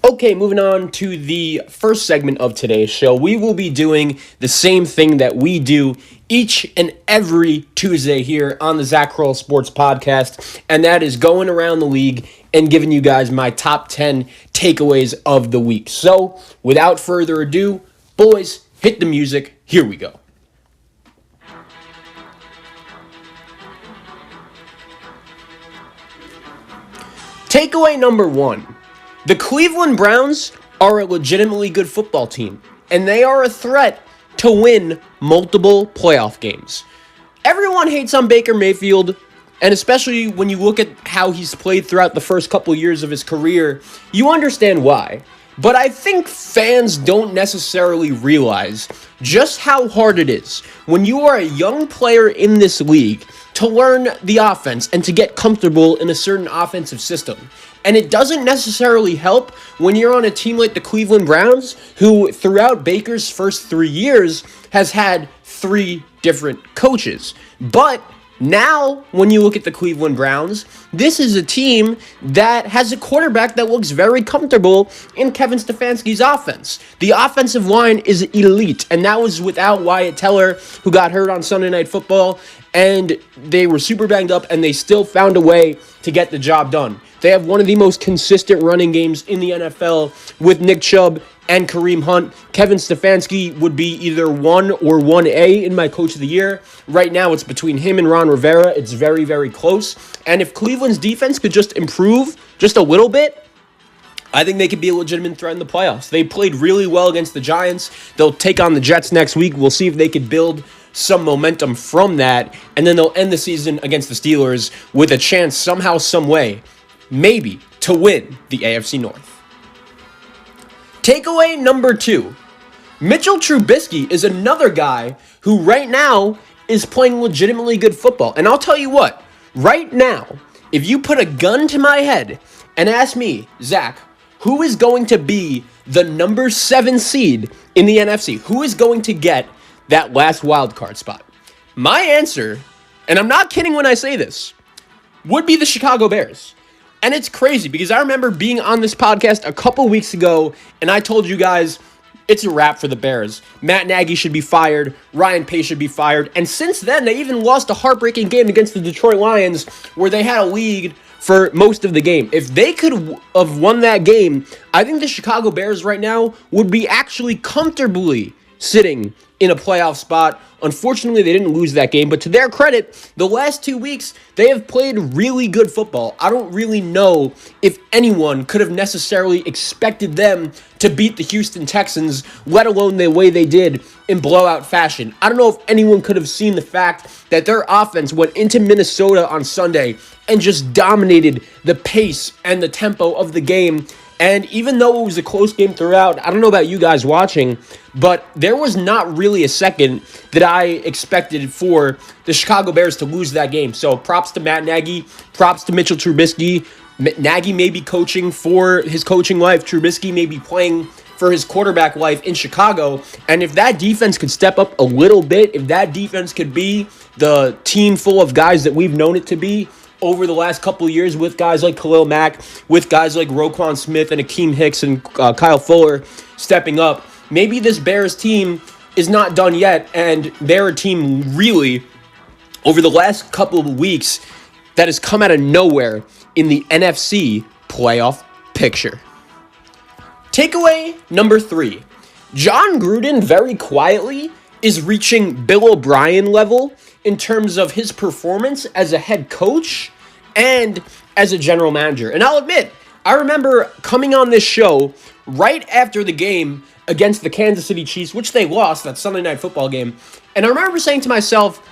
Okay, moving on to the first segment of today's show. We will be doing the same thing that we do each and every Tuesday here on the Zach Kroll Sports Podcast, and that is going around the league and giving you guys my top 10 takeaways of the week. So, without further ado, boys, hit the music. Here we go. Takeaway number one. The Cleveland Browns are a legitimately good football team, and they are a threat to win multiple playoff games. Everyone hates on Baker Mayfield, and especially when you look at how he's played throughout the first couple years of his career, you understand why. But I think fans don't necessarily realize just how hard it is when you are a young player in this league to learn the offense and to get comfortable in a certain offensive system. And it doesn't necessarily help when you're on a team like the Cleveland Browns, who throughout Baker's first 3 years has had 3 different coaches. But now, when you look at the Cleveland Browns, this is a team that has a quarterback that looks very comfortable in Kevin Stefanski's offense. The offensive line is elite, and that was without Wyatt Teller, who got hurt on Sunday Night Football, and they were super banged up, and they still found a way to get the job done. They have one of the most consistent running games in the NFL with Nick Chubb and Kareem Hunt. Kevin Stefanski would be either 1 or 1A in my Coach of the Year. Right now, it's between him and Ron Rivera. It's very, very close. And if Cleveland's defense could just improve just a little bit, I think they could be a legitimate threat in the playoffs. They played really well against the Giants. They'll take on the Jets next week. We'll see if they could build some momentum from that. And then they'll end the season against the Steelers with a chance somehow, some way, maybe, to win the AFC North. Takeaway number 2. Mitchell Trubisky is another guy who right now is playing legitimately good football. And I'll tell you what, right now, if you put a gun to my head and ask me, Zach, who is going to be the number 7 seed in the NFC? Who is going to get that last wild card spot? My answer, and I'm not kidding when I say this, would be the Chicago Bears. And it's crazy because I remember being on this podcast a couple weeks ago, and I told you guys it's a wrap for the Bears. Matt Nagy should be fired. Ryan Pace should be fired. And since then, they even lost a heartbreaking game against the Detroit Lions where they had a lead for most of the game. If they could have won that game, I think the Chicago Bears right now would be actually comfortably sitting in a playoff spot. Unfortunately, they didn't lose that game, but to their credit, the last 2 weeks, they have played really good football. I don't really know if anyone could have necessarily expected them to beat the Houston Texans, let alone the way they did in blowout fashion. I don't know if anyone could have seen the fact that their offense went into Minnesota on Sunday and just dominated the pace and the tempo of the game. And even though it was a close game throughout, I don't know about you guys watching, but there was not really a second that I expected for the Chicago Bears to lose that game. So props to Matt Nagy, props to Mitchell Trubisky. Nagy may be coaching for his coaching life. Trubisky may be playing for his quarterback life in Chicago. And if that defense could step up a little bit, if that defense could be the team full of guys that we've known it to be over the last couple of years with guys like Khalil Mack, with guys like Roquan Smith and Akeem Hicks and Kyle Fuller stepping up, maybe this Bears team is not done yet, and they're a team really, over the last couple of weeks, that has come out of nowhere in the NFC playoff picture. Takeaway number 3. John Gruden very quietly is reaching Bill O'Brien level in terms of his performance as a head coach and as a general manager. And I'll admit, I remember coming on this show right after the game against the Kansas City Chiefs, which they lost, that Sunday Night Football game. And I remember saying to myself,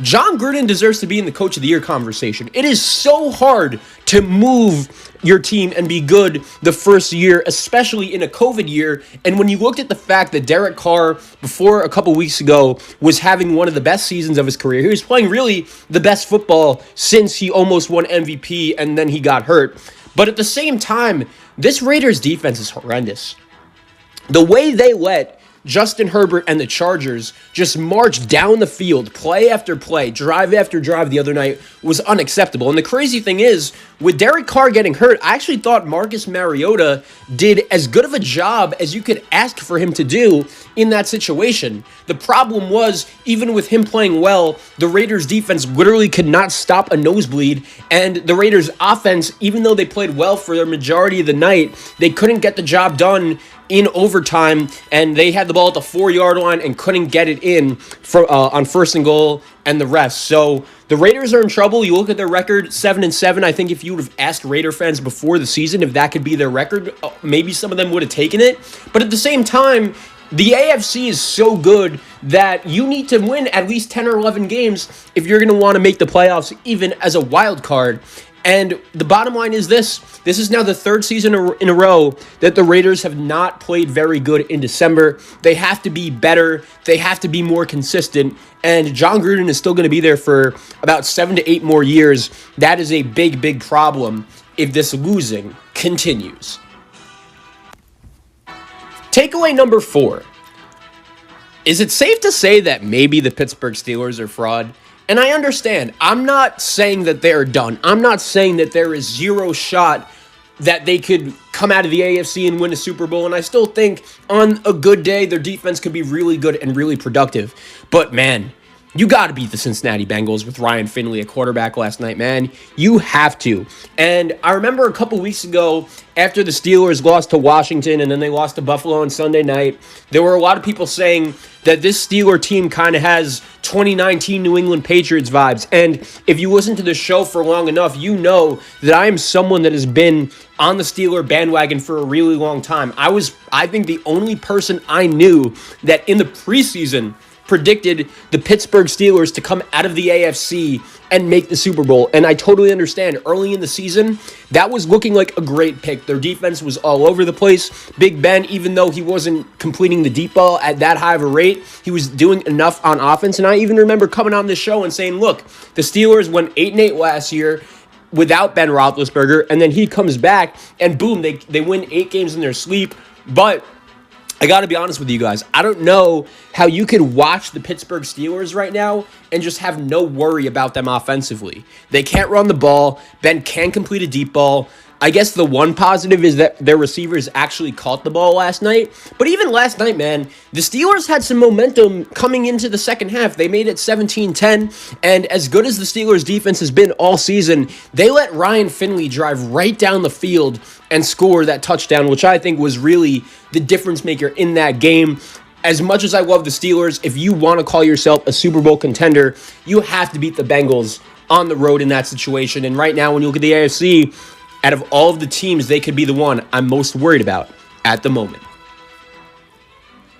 John Gruden deserves to be in the Coach of the Year conversation. It is so hard to move your team and be good the first year, especially in a COVID year. And when you looked at the fact that Derek Carr, before a couple weeks ago, was having one of the best seasons of his career, he was playing really the best football since he almost won MVP and then he got hurt. But at the same time, this Raiders defense is horrendous. The way they let Justin Herbert and the Chargers just marched down the field, play after play, drive after drive the other night was unacceptable. And the crazy thing is, with Derek Carr getting hurt, I actually thought Marcus Mariota did as good of a job as you could ask for him to do in that situation. The problem was, even with him playing well, the Raiders defense literally could not stop a nosebleed, and the Raiders offense, even though they played well for the majority of the night, they couldn't get the job done in overtime, and they had the ball at the 4-yard line and couldn't get it in on first and goal and the rest. So the Raiders are in trouble. You look at their record, 7-7. I think if you would have asked Raider fans before the season if that could be their record, maybe some of them would have taken it. But at the same time, the AFC is so good that you need to win at least 10 or 11 games if you're going to want to make the playoffs, even as a wild card. And the bottom line is this. This is now the third season in a row that the Raiders have not played very good in December. They have to be better. They have to be more consistent. And John Gruden is still going to be there for about 7 to 8 more years. That is a big, big problem if this losing continues. Takeaway number 4. Is it safe to say that maybe the Pittsburgh Steelers are fraud? And I understand. I'm not saying that they're done. I'm not saying that there is zero shot that they could come out of the AFC and win a Super Bowl. And I still think on a good day, their defense could be really good and really productive. But man, you got to beat the Cincinnati Bengals with Ryan Finley at quarterback last night, man. You have to. And I remember a couple weeks ago, after the Steelers lost to Washington and then they lost to Buffalo on Sunday night, there were a lot of people saying that this Steeler team kind of has 2019 New England Patriots vibes. And if you listen to the show for long enough, you know that I am someone that has been on the Steeler bandwagon for a really long time. I think, the only person I knew that in the preseason predicted the Pittsburgh Steelers to come out of the AFC and make the Super Bowl. And I totally understand. Early in the season, that was looking like a great pick. Their defense was all over the place. Big Ben, even though he wasn't completing the deep ball at that high of a rate, he was doing enough on offense. And I even remember coming on this show and saying, look, the Steelers went 8-8 last year without Ben Roethlisberger, and then he comes back, and boom, they win 8 games in their sleep. But I got to be honest with you guys. I don't know how you could watch the Pittsburgh Steelers right now and just have no worry about them offensively. They can't run the ball. Ben can complete a deep ball. I guess the one positive is that their receivers actually caught the ball last night. But even last night, man, the Steelers had some momentum coming into the second half. They made it 17-10, and as good as the Steelers' defense has been all season, they let Ryan Finley drive right down the field and score that touchdown, which I think was really the difference maker in that game. As much as I love the Steelers, if you want to call yourself a Super Bowl contender, you have to beat the Bengals on the road in that situation. And right now, when you look at the AFC, out of all of the teams, they could be the one I'm most worried about at the moment.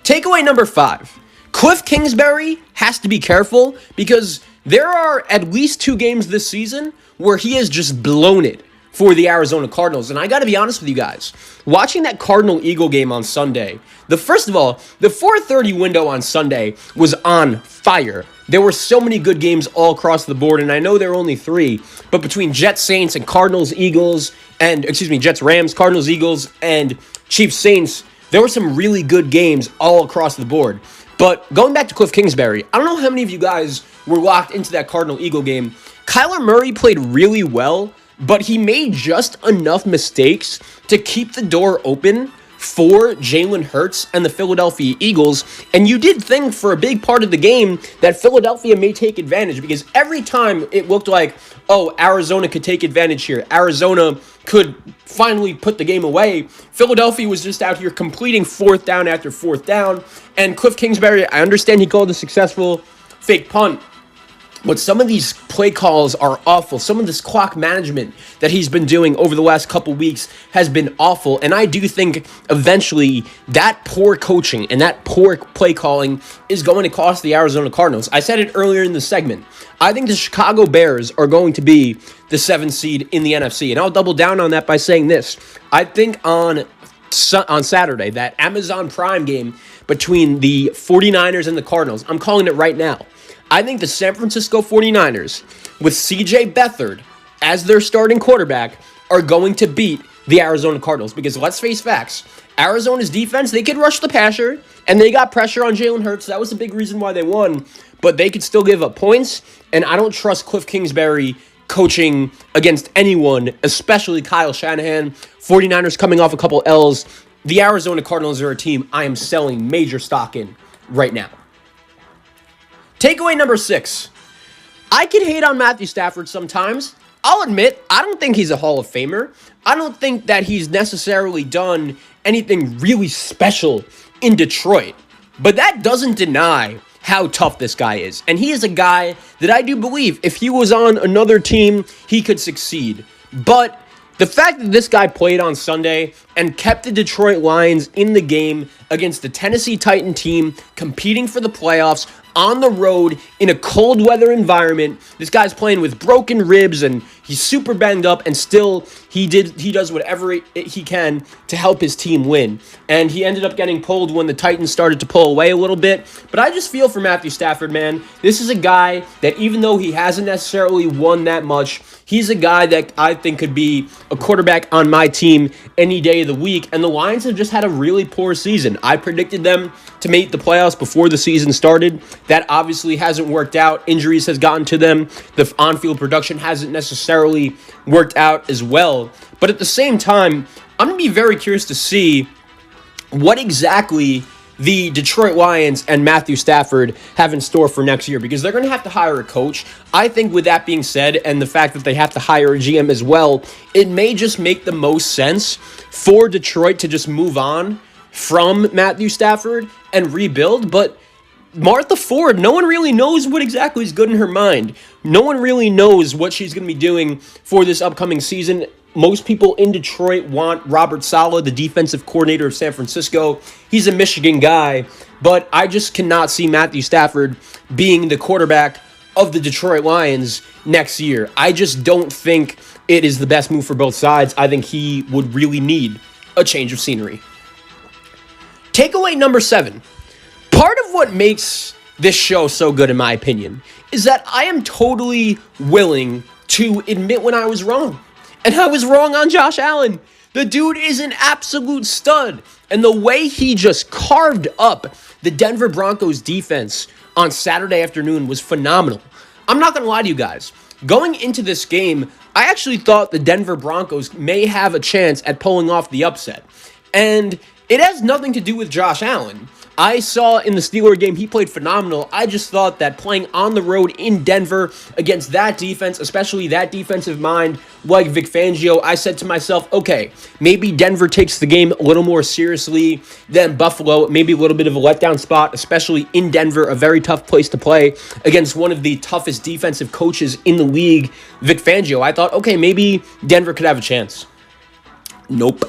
Takeaway number 5. Cliff Kingsbury has to be careful because there are at least 2 games this season where he has just blown it for the Arizona Cardinals. And I got to be honest with you guys, watching that Cardinal-Eagle game on Sunday, first of all, the 4:30 window on Sunday was on fire. There were so many good games all across the board, and I know there are only 3, but between Jets, Saints, and Jets, Rams, Cardinals, Eagles, and Chiefs, Saints, there were some really good games all across the board. But going back to Cliff Kingsbury, I don't know how many of you guys were locked into that Cardinal-Eagle game. Kyler Murray played really well, but he made just enough mistakes to keep the door open for Jalen Hurts and the Philadelphia Eagles. And you did think for a big part of the game that Philadelphia may take advantage, because every time it looked like, oh, Arizona could take advantage here, Arizona could finally put the game away, Philadelphia was just out here completing 4th down after 4th down. And Cliff Kingsbury, I understand he called a successful fake punt, but some of these play calls are awful. Some of this clock management that he's been doing over the last couple weeks has been awful. And I do think eventually that poor coaching and that poor play calling is going to cost the Arizona Cardinals. I said it earlier in the segment. I think the Chicago Bears are going to be the 7th seed in the NFC. And I'll double down on that by saying this. I think on Saturday, that Amazon Prime game between the 49ers and the Cardinals, I'm calling it right now. I think the San Francisco 49ers, with C.J. Beathard as their starting quarterback, are going to beat the Arizona Cardinals. Because let's face facts, Arizona's defense, they could rush the passer, and they got pressure on Jalen Hurts. That was a big reason why they won, but they could still give up points, and I don't trust Cliff Kingsbury coaching against anyone, especially Kyle Shanahan. 49ers coming off a couple L's. The Arizona Cardinals are a team I am selling major stock in right now. Takeaway number 6. I can hate on Matthew Stafford sometimes. I'll admit, I don't think he's a Hall of Famer. I don't think that he's necessarily done anything really special in Detroit. But that doesn't deny how tough this guy is. And he is a guy that I do believe if he was on another team, he could succeed. But the fact that this guy played on Sunday and kept the Detroit Lions in the game against the Tennessee Titan team, competing for the playoffs, on the road in a cold weather environment. This guy's playing with broken ribs and he's super banged up, and still he does whatever he can to help his team win. And he ended up getting pulled when the Titans started to pull away a little bit. But I just feel for Matthew Stafford, man. This is a guy that even though he hasn't necessarily won that much, he's a guy that I think could be a quarterback on my team any day of the week. And the Lions have just had a really poor season. I predicted them to make the playoffs before the season started. That obviously hasn't worked out. Injuries has gotten to them. The on-field production hasn't necessarily worked out as well. But at the same time, I'm going to be very curious to see what exactly the Detroit Lions and Matthew Stafford have in store for next year, because they're going to have to hire a coach. I think with that being said, and the fact that they have to hire a GM as well, it may just make the most sense for Detroit to just move on from Matthew Stafford and rebuild. But Martha Ford, no one really knows what exactly is good in her mind. No one really knows what she's going to be doing for this upcoming season. Most people in Detroit want Robert Saleh, the defensive coordinator of San Francisco. He's a Michigan guy, but I just cannot see Matthew Stafford being the quarterback of the Detroit Lions next year. I just don't think it is the best move for both sides. I think he would really need a change of scenery. Takeaway number 7. Part of what makes this show so good, in my opinion, is that I am totally willing to admit when I was wrong. And I was wrong on Josh Allen. The dude is an absolute stud. And the way he just carved up the Denver Broncos defense on Saturday afternoon was phenomenal. I'm not going to lie to you guys. Going into this game, I actually thought the Denver Broncos may have a chance at pulling off the upset. And it has nothing to do with Josh Allen. I saw in the Steelers game, he played phenomenal. I just thought that playing on the road in Denver against that defense, especially that defensive mind like Vic Fangio, I said to myself, okay, maybe Denver takes the game a little more seriously than Buffalo. Maybe a little bit of a letdown spot, especially in Denver, a very tough place to play against one of the toughest defensive coaches in the league, Vic Fangio. I thought, okay, maybe Denver could have a chance. Nope.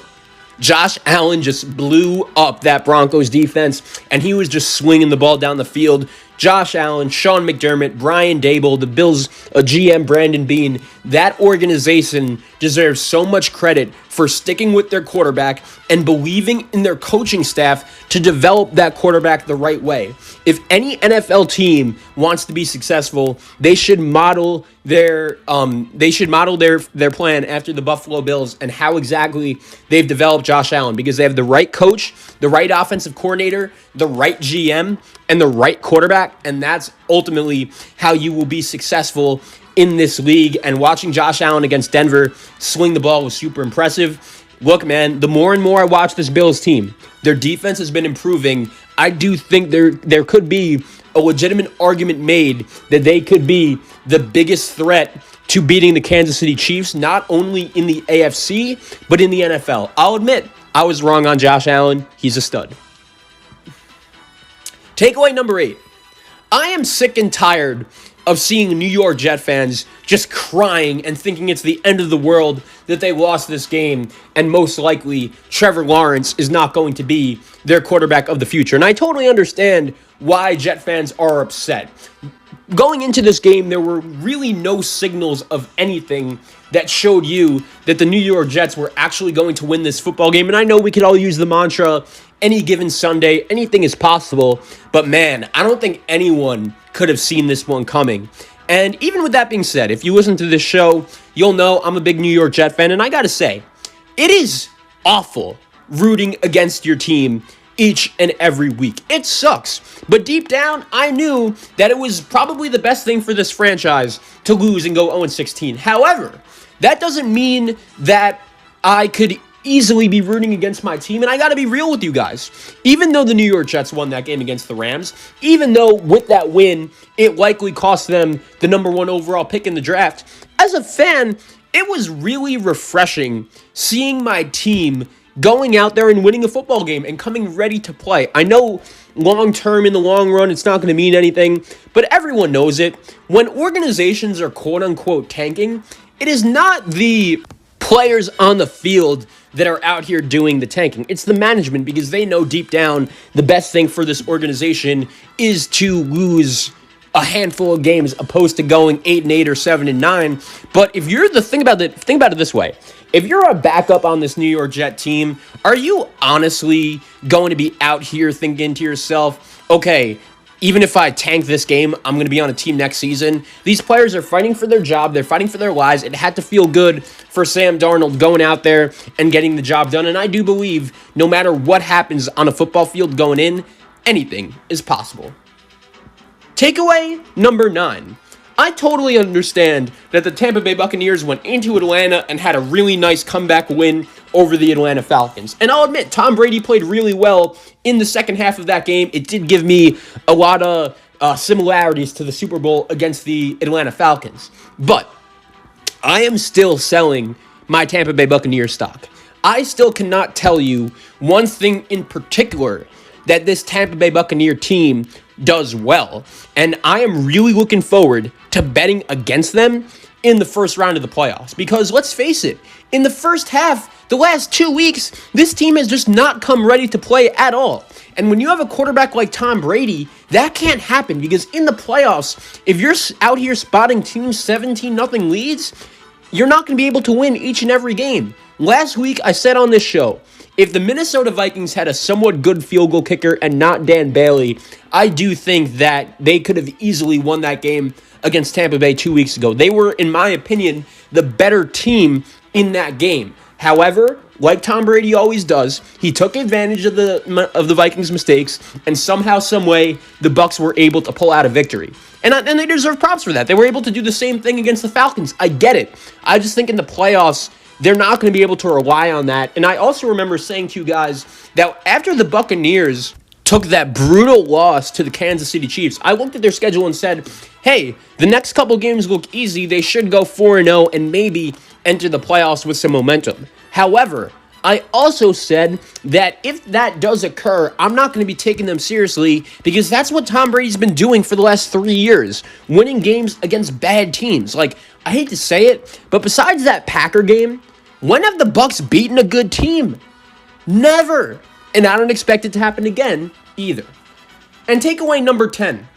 Josh Allen just blew up that Broncos defense, and he was just swinging the ball down the field. Josh Allen, Sean McDermott, Brian Daboll, the Bills' GM Brandon Beane, that organization deserves so much credit for sticking with their quarterback and believing in their coaching staff to develop that quarterback the right way. If any NFL team wants to be successful, they should model their plan after the Buffalo Bills and how exactly they've developed Josh Allen, because they have the right coach, the right offensive coordinator, the right GM, and the right quarterback, and that's ultimately how you will be successful in this league. And watching Josh Allen against Denver swing the ball was super impressive. Look, man, the more and more I watch this Bills team, their defense has been improving. I do think there could be a legitimate argument made that they could be the biggest threat to beating the Kansas City Chiefs, not only in the AFC, but in the NFL. I'll admit, I was wrong on Josh Allen. He's a stud. Takeaway number 8. I am sick and tired of seeing New York Jet fans just crying and thinking it's the end of the world that they lost this game, and most likely Trevor Lawrence is not going to be their quarterback of the future. And I totally understand why Jet fans are upset. Going into this game, there were really no signals of anything that showed you that the New York Jets were actually going to win this football game. And I know we could all use the mantra, any given Sunday, anything is possible. But man, I don't think anyone could have seen this one coming. And even with that being said, if you listen to this show, you'll know I'm a big New York Jet fan. And I got to say, It is awful rooting against your team each and every week. It sucks. But deep down, I knew that it was probably the best thing for this franchise to lose and go 0-16. However, that doesn't mean that I could easily be rooting against my team. And I got to be real with you guys. Even though the New York Jets won that game against the Rams, even though with that win, it likely cost them the number 1 overall pick in the draft, as a fan, it was really refreshing seeing my team going out there and winning a football game and coming ready to play. I know long term, in the long run, it's not going to mean anything, but everyone knows it. When organizations are quote unquote tanking, it is not the players on the field that are out here doing the tanking. It's the management, because they know deep down the best thing for this organization is to lose a handful of games opposed to going 8-8 or 7-9. But if you're think about it this way. If you're a backup on this New York Jet team, are you honestly going to be out here thinking to yourself, okay, even if I tank this game, I'm going to be on a team next season? These players are fighting for their job. They're fighting for their lives. It had to feel good for Sam Darnold going out there and getting the job done. And I do believe no matter what happens on a football field going in, anything is possible. Takeaway number 9. I totally understand that the Tampa Bay Buccaneers went into Atlanta and had a really nice comeback win over the Atlanta Falcons. And I'll admit, Tom Brady played really well in the second half of that game. It did give me a lot of similarities to the Super Bowl against the Atlanta Falcons. But I am still selling my Tampa Bay Buccaneers stock. I still cannot tell you one thing in particular that this Tampa Bay Buccaneer team does well. And I am really looking forward to betting against them in the first round of the playoffs. Because let's face it, in the first half, the last 2 weeks, this team has just not come ready to play at all. And when you have a quarterback like Tom Brady, that can't happen, because in the playoffs, if you're out here spotting teams 17-0 leads, you're not going to be able to win each and every game. Last week, I said on this show, if the Minnesota Vikings had a somewhat good field goal kicker and not Dan Bailey, I do think that they could have easily won that game against Tampa Bay 2 weeks ago. They were, in my opinion, the better team in that game. However, like Tom Brady always does, he took advantage of the Vikings' mistakes, and somehow, some way, the Bucs were able to pull out a victory. And they deserve props for that. They were able to do the same thing against the Falcons. I get it. I just think in the playoffs, they're not going to be able to rely on that. And I also remember saying to you guys that after the Buccaneers took that brutal loss to the Kansas City Chiefs, I looked at their schedule and said, hey, the next couple games look easy. They should go 4-0 and maybe enter the playoffs with some momentum. However, I also said that if that does occur, I'm not going to be taking them seriously, because that's what Tom Brady's been doing for the last 3 years, winning games against bad teams. Like, I hate to say it, but besides that Packer game, when have the Bucs beaten a good team? Never. And I don't expect it to happen again either. And takeaway number 10.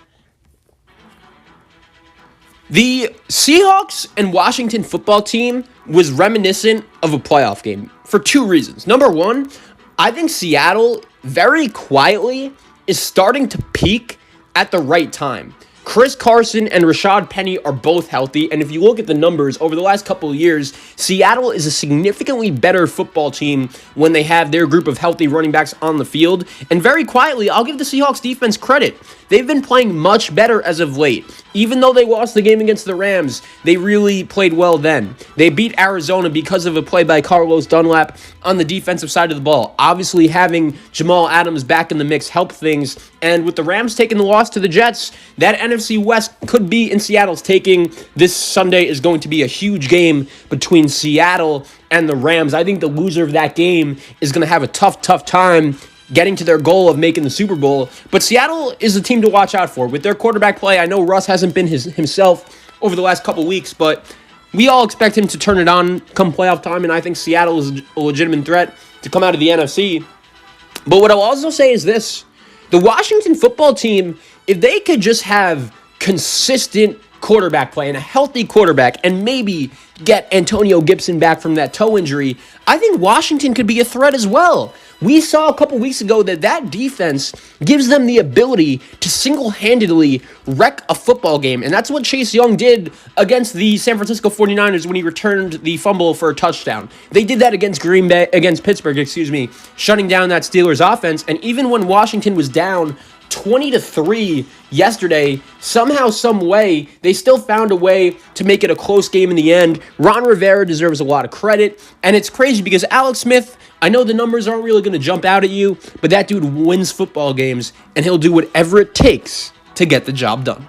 The Seahawks and Washington football team was reminiscent of a playoff game for 2 reasons. Number 1, I think Seattle very quietly is starting to peak at the right time. Chris Carson and Rashad Penny are both healthy, and if you look at the numbers over the last couple of years, Seattle is a significantly better football team when they have their group of healthy running backs on the field. And very quietly, I'll give the Seahawks defense credit. They've been playing much better as of late. Even though they lost the game against the Rams, they really played well then. They beat Arizona because of a play by Carlos Dunlap on the defensive side of the ball. Obviously, having Jamal Adams back in the mix helped things. And with the Rams taking the loss to the Jets, that NFC West could be in Seattle's taking. This Sunday is going to be a huge game between Seattle and the Rams. I think the loser of that game is going to have a tough time getting to their goal of making the Super Bowl. But Seattle is a team to watch out for. With their quarterback play, I know Russ hasn't been himself over the last couple weeks, but we all expect him to turn it on come playoff time, and I think Seattle is a legitimate threat to come out of the NFC. But what I'll also say is this. The Washington football team, if they could just have consistent quarterback play and a healthy quarterback and maybe get Antonio Gibson back from that toe injury, I think Washington could be a threat as well. We saw a couple weeks ago that defense gives them the ability to single-handedly wreck a football game. And that's what Chase Young did against the San Francisco 49ers when he returned the fumble for a touchdown. They did that against Pittsburgh, shutting down that Steelers offense. And even when Washington was down 20-3 yesterday, somehow, some way, they still found a way to make it a close game in the end. Ron Rivera deserves a lot of credit, and it's crazy because Alex Smith, I know the numbers aren't really going to jump out at you, but that dude wins football games, and he'll do whatever it takes to get the job done.